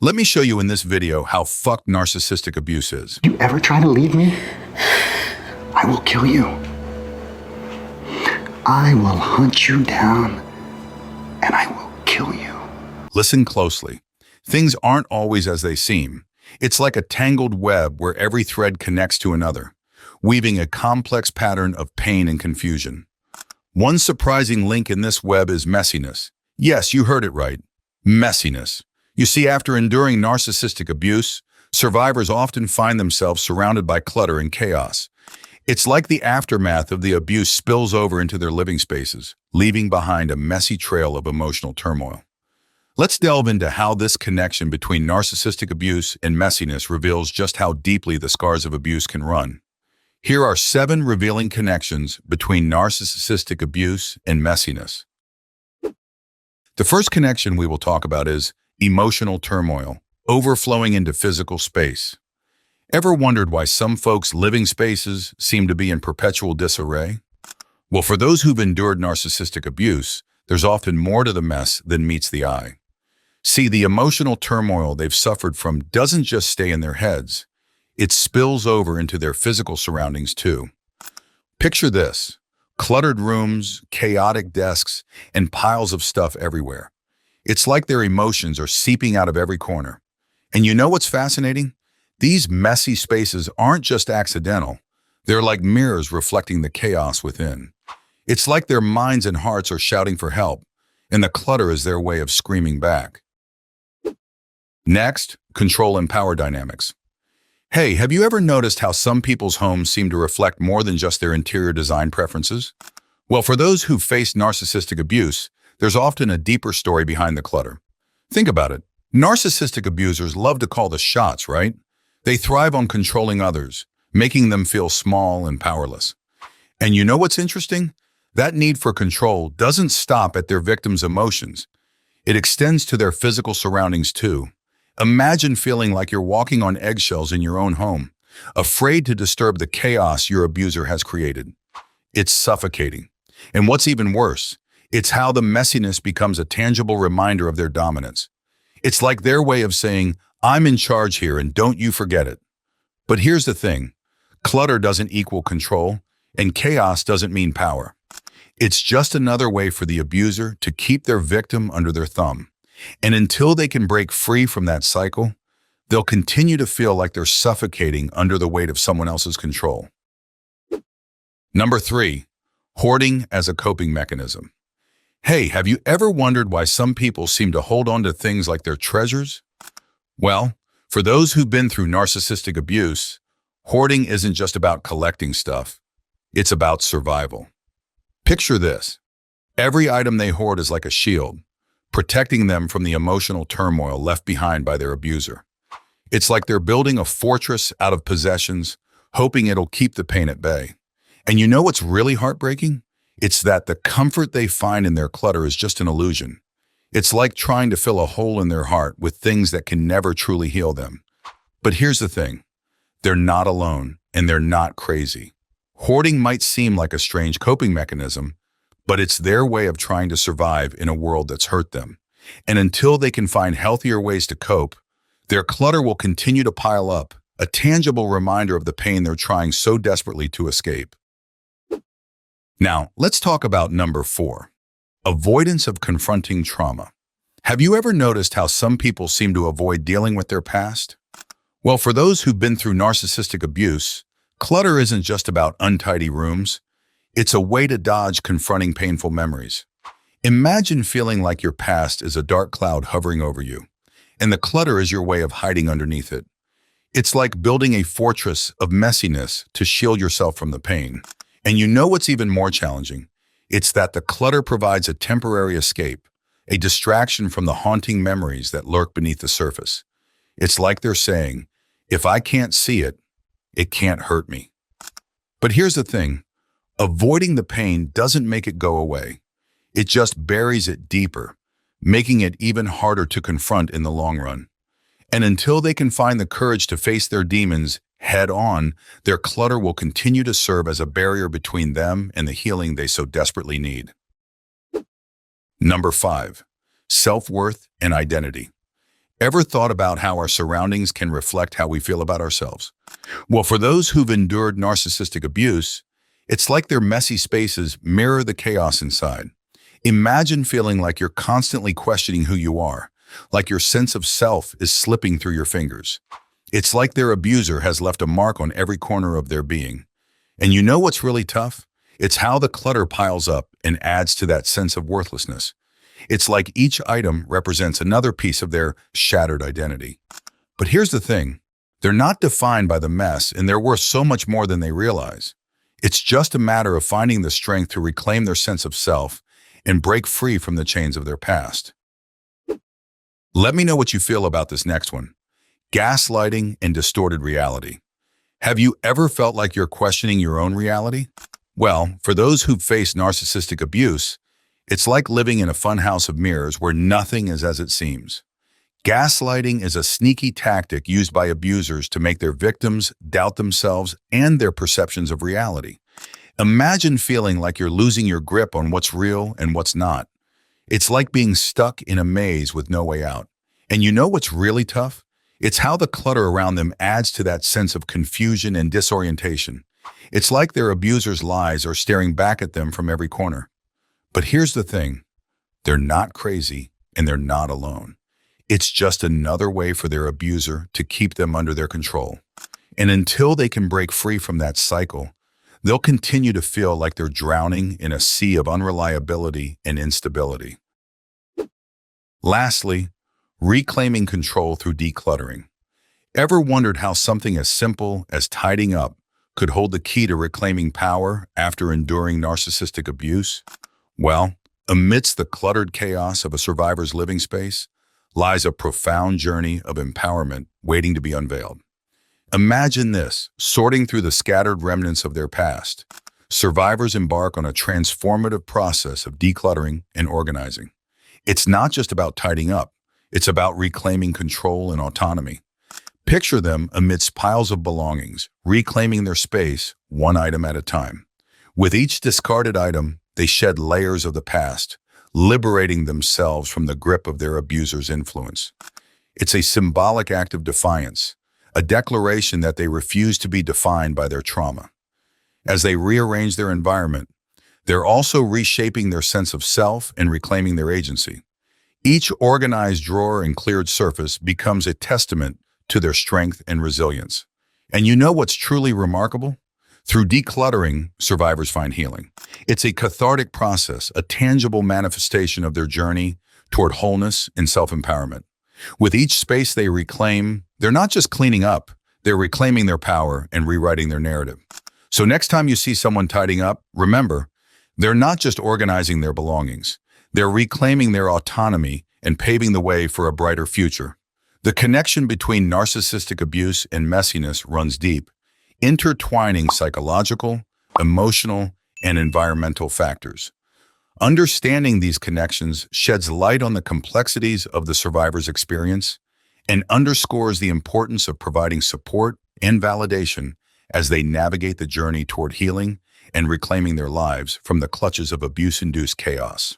Let me show you in this video how fucked narcissistic abuse is. You ever try to leave me? I will kill you. I will hunt you down, and I will kill you. Listen closely. Things aren't always as they seem. It's like a tangled web where every thread connects to another, weaving a complex pattern of pain and confusion. One surprising link in this web is messiness. Yes, you heard it right. Messiness. You see, after enduring narcissistic abuse, survivors often find themselves surrounded by clutter and chaos. It's like the aftermath of the abuse spills over into their living spaces, leaving behind a messy trail of emotional turmoil. Let's delve into how this connection between narcissistic abuse and messiness reveals just how deeply the scars of abuse can run. Here are 7 revealing connections between narcissistic abuse and messiness. The first connection we will talk about is emotional turmoil, overflowing into physical space. Ever wondered why some folks' living spaces seem to be in perpetual disarray? Well, for those who've endured narcissistic abuse, there's often more to the mess than meets the eye. See, the emotional turmoil they've suffered from doesn't just stay in their heads. It spills over into their physical surroundings too. Picture this: cluttered rooms, chaotic desks, and piles of stuff everywhere. It's like their emotions are seeping out of every corner. And you know what's fascinating? These messy spaces aren't just accidental. They're like mirrors reflecting the chaos within. It's like their minds and hearts are shouting for help, and the clutter is their way of screaming back. Next, control and power dynamics. Hey, have you ever noticed how some people's homes seem to reflect more than just their interior design preferences? Well, for those who've faced narcissistic abuse, there's often a deeper story behind the clutter. Think about it. Narcissistic abusers love to call the shots, right? They thrive on controlling others, making them feel small and powerless. And you know what's interesting? That need for control doesn't stop at their victims' emotions. It extends to their physical surroundings too. Imagine feeling like you're walking on eggshells in your own home, afraid to disturb the chaos your abuser has created. It's suffocating. And what's even worse, it's how the messiness becomes a tangible reminder of their dominance. It's like their way of saying, I'm in charge here and don't you forget it. But here's the thing, clutter doesn't equal control, and chaos doesn't mean power. It's just another way for the abuser to keep their victim under their thumb. And until they can break free from that cycle, they'll continue to feel like they're suffocating under the weight of someone else's control. Number 3, hoarding as a coping mechanism. Hey, have you ever wondered why some people seem to hold on to things like their treasures? Well, for those who've been through narcissistic abuse, hoarding isn't just about collecting stuff. It's about survival. Picture this. Every item they hoard is like a shield, protecting them from the emotional turmoil left behind by their abuser. It's like they're building a fortress out of possessions, hoping it'll keep the pain at bay. And you know what's really heartbreaking? It's that the comfort they find in their clutter is just an illusion. It's like trying to fill a hole in their heart with things that can never truly heal them. But here's the thing. They're not alone, and they're not crazy. Hoarding might seem like a strange coping mechanism, but it's their way of trying to survive in a world that's hurt them. And until they can find healthier ways to cope, their clutter will continue to pile up, a tangible reminder of the pain they're trying so desperately to escape. Now, let's talk about number 4, avoidance of confronting trauma. Have you ever noticed how some people seem to avoid dealing with their past? Well, for those who've been through narcissistic abuse, clutter isn't just about untidy rooms. It's a way to dodge confronting painful memories. Imagine feeling like your past is a dark cloud hovering over you, and the clutter is your way of hiding underneath it. It's like building a fortress of messiness to shield yourself from the pain. And you know what's even more challenging? It's that the clutter provides a temporary escape, a distraction from the haunting memories that lurk beneath the surface. It's like they're saying, if I can't see it, it can't hurt me. But here's the thing. Avoiding the pain doesn't make it go away. It just buries it deeper, making it even harder to confront in the long run. And until they can find the courage to face their demons head on, their clutter will continue to serve as a barrier between them and the healing they so desperately need. Number 5, self-worth and identity. Ever thought about how our surroundings can reflect how we feel about ourselves? Well, for those who've endured narcissistic abuse, it's like their messy spaces mirror the chaos inside. Imagine feeling like you're constantly questioning who you are, like your sense of self is slipping through your fingers. It's like their abuser has left a mark on every corner of their being. And you know what's really tough? It's how the clutter piles up and adds to that sense of worthlessness. It's like each item represents another piece of their shattered identity. But here's the thing. They're not defined by the mess, and they're worth so much more than they realize. It's just a matter of finding the strength to reclaim their sense of self and break free from the chains of their past. Let me know what you feel about this next one. Gaslighting and distorted reality. Have you ever felt like you're questioning your own reality? Well, for those who've faced narcissistic abuse, it's like living in a funhouse of mirrors where nothing is as it seems. Gaslighting is a sneaky tactic used by abusers to make their victims doubt themselves and their perceptions of reality. Imagine feeling like you're losing your grip on what's real and what's not. It's like being stuck in a maze with no way out. And you know what's really tough? It's how the clutter around them adds to that sense of confusion and disorientation. It's like their abusers' lies are staring back at them from every corner. But here's the thing. They're not crazy and they're not alone. It's just another way for their abuser to keep them under their control. And until they can break free from that cycle, they'll continue to feel like they're drowning in a sea of unreliability and instability. Lastly, reclaiming control through decluttering. Ever wondered how something as simple as tidying up could hold the key to reclaiming power after enduring narcissistic abuse? Well, amidst the cluttered chaos of a survivor's living space lies a profound journey of empowerment waiting to be unveiled. Imagine this, sorting through the scattered remnants of their past. Survivors embark on a transformative process of decluttering and organizing. It's not just about tidying up, it's about reclaiming control and autonomy. Picture them amidst piles of belongings, reclaiming their space one item at a time. With each discarded item, they shed layers of the past, liberating themselves from the grip of their abuser's influence. It's a symbolic act of defiance, a declaration that they refuse to be defined by their trauma. As they rearrange their environment, they're also reshaping their sense of self and reclaiming their agency. Each organized drawer and cleared surface becomes a testament to their strength and resilience. And you know what's truly remarkable? Through decluttering, survivors find healing. It's a cathartic process, a tangible manifestation of their journey toward wholeness and self-empowerment. With each space they reclaim, they're not just cleaning up, they're reclaiming their power and rewriting their narrative. So next time you see someone tidying up, remember, they're not just organizing their belongings, they're reclaiming their autonomy and paving the way for a brighter future. The connection between narcissistic abuse and messiness runs deep, intertwining psychological, emotional, and environmental factors. Understanding these connections sheds light on the complexities of the survivor's experience and underscores the importance of providing support and validation as they navigate the journey toward healing and reclaiming their lives from the clutches of abuse-induced chaos.